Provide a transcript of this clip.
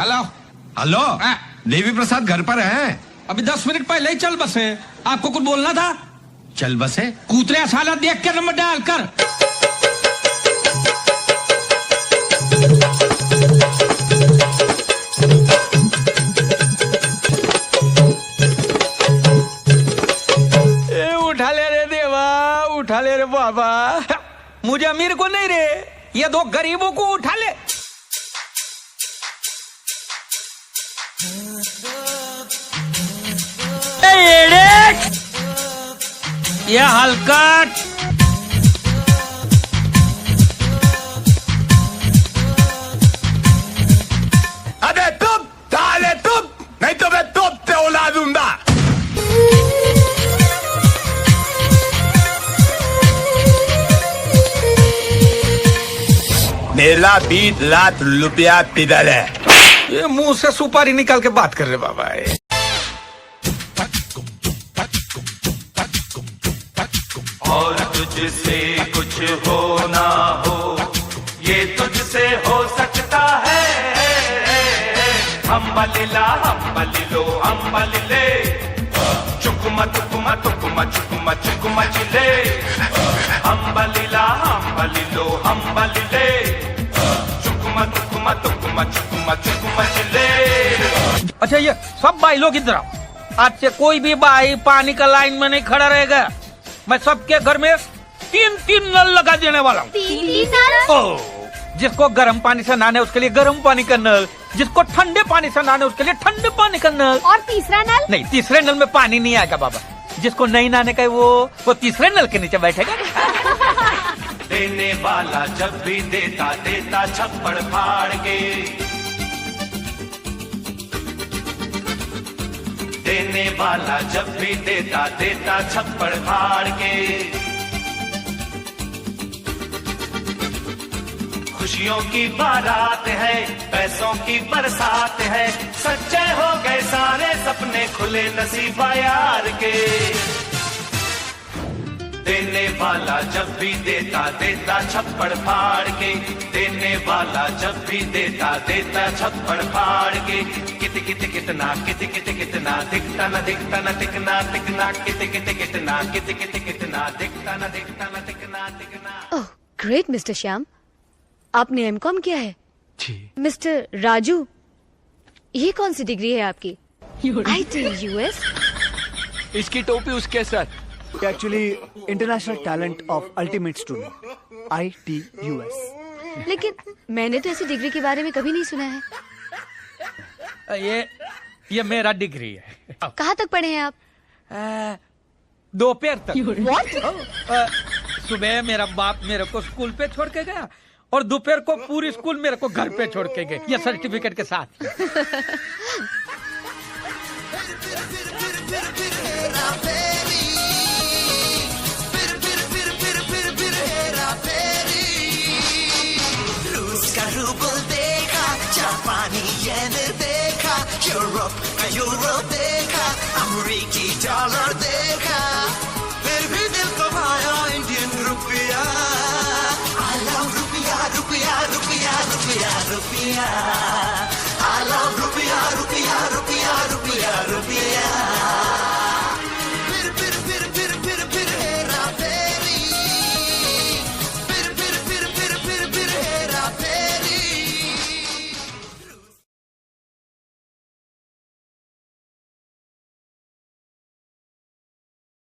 Hello hello. Devi Prasad घर पर हैं? अभी 10 मिनट पहले ही चल बसे। आपको कुछ बोलना था? चल बसे। कूतरे साला देख के नंबर डाल कर। उठा ले रे देवा, उठा ले रे बाबा। मुझे अमीर को नहीं रे, ये दो गरीबों को उठा ले। ये हलकट अबे तुम साले तुम, नहीं तो मैं तुम से उड़ा दूंगा। मेरा 20 लाख रुपया किधर है? ये मुंह से सुपारी निकाल के बात कर रहे बाबा। और तुझसे कुछ हो ना हो, ये तुझसे हो सकता है। हम बलिला हम बलिलो हम बलिले, चुकुमा चुकुमा चुकुमा चुकुमा चुकुमा चिले। हम बलिला हम बलिलो हम बलिले, चुकुमा चुकुमा चुकुमा चुकुमा चुकुमा चिले। अच्छा ये सब भाई लोग इधर आओ। आज से कोई भी भाई पानी का लाइन में नहीं खड़ा रहेगा। मैं सबके घर में 3-3 नल लगा देने वाला हूँ। 3 नल? ओह, जिसको गर्म पानी से नहाना है उसके लिए गर्म पानी का नल, जिसको ठंडे पानी से नहाना है उसके लिए ठंडे पानी का नल। और तीसरा नल? नहीं, तीसरे नल में पानी नहीं आएगा बाबा। जिसको नहीं नहाने का है वो तीसरे नल के नीचे बैठेगा। देने वाला जब भी देता देता छप्पड़ फाड़ के, देने वाला जब भी देता देता छप्पड़ फाड़ के। खुशियों की बारात है, पैसों की बरसात है, सच्चे हो गए सारे सपने खुले नसीबा यार के। देने वाला जब भी देता देता छप्पड़ फाड़ के, देने वाला जब भी देता देता छप्पड़ फाड़ के। कित कित कितना कित कित कितना दिखता न दिखता न दिखना दिखना, कित कित कितना कित कित कितना दिखता न दिखता न दिखना दिखना। ओह ग्रेट मिस्टर श्याम, आपने एमकॉम किया है? जी। मिस्टर राजू, ये कौन सी डिग्री है आपकी? ITUS? इसकी टोपी उसके sir. Actually international talent of ultimate student, ITUS। लेकिन मैंने तो ऐसी डिग्री के बारे में कभी नहीं सुना है। ये मेरा डिग्री है। कहाँ तक पढ़े हैं आप? दोपहर तक। What? सुबह मेरा बाप मेरे को स्कूल पे छोड़ के गया और दोपहर को पूरी स्कूल मेरे को घर पे छोड़ के गए, ये सर्टिफिकेट के साथ। रूस का रूबल देखा, जापानी येन देखा, यूरोप का यूरो देखा, अमेरिकी डॉलर देखा, फिर भी दिल को भाया इंडियन रुपया। I love रुपया रुपया रुपया रुपया रुपया, I love रुपया रुपया रुपया